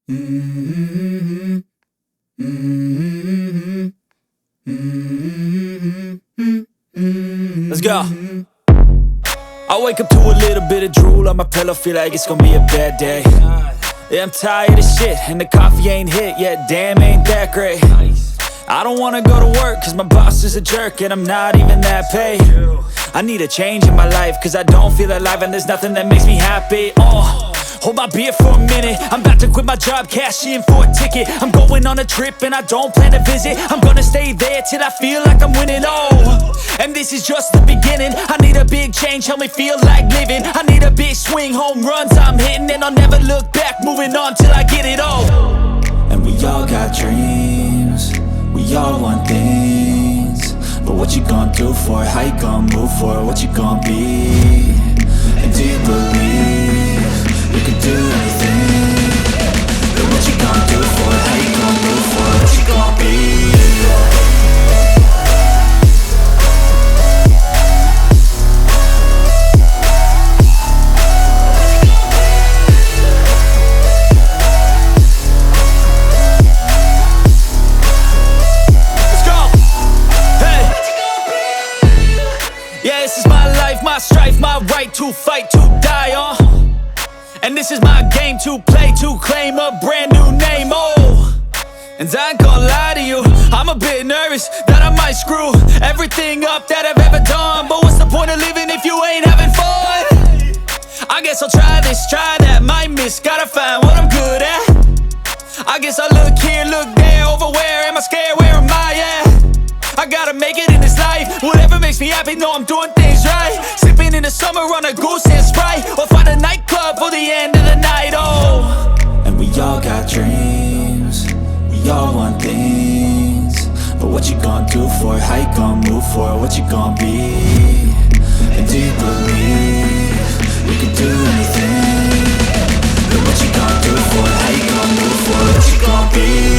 Let's go. I wake up to a little bit of drool on my pillow, feel like it's gonna be a bad day. Yeah, I'm tired of shit, and the coffee ain't hit yet, damn, ain't that great. I don't wanna go to work, cause my boss is a jerk, and I'm not even that paid. I need a change in my life, cause I don't feel alive, and there's nothing that makes me happy. Hold my beer for a minute, I'm about to quit my job, cash in for a ticket. I'm going on a trip and I don't plan to visit. I'm gonna stay there till I feel like I'm winning, and this is just the beginning. I need a big change, help me feel like living. I need a big swing, home runs I'm hitting, and I'll never look back, moving on till I get it all. And we all got dreams, we all want things, but what you gonna do for it? How you gonna move for it? What you gonna be? And do you believe you can do anything? But what you gonna do for it? How you gonna move for it? What you gonna be? Yeah, this is my life, my strife, my right to fight, to die on. And this is my game to play, to claim a brand new name, And I ain't gonna lie to you, I'm a bit nervous that I might screw everything up that I've ever done. But what's the point of living if you ain't having fun? I guess I'll try this, try that, might miss, gotta find what I'm good at. I guess I look here, look there, over where am I scared, where am I at? I gotta make it in this life, whatever makes me happy, know I'm doing things right. Sipping in the summer on a goose and Sprite, or find a nightclub for the end of the night, And we all got dreams, we all want things, but what you gonna do for it? How you gonna move for it? What you gonna be? And do you believe you can do anything? But what you gonna do for it? How you gonna move for it? What you gonna be?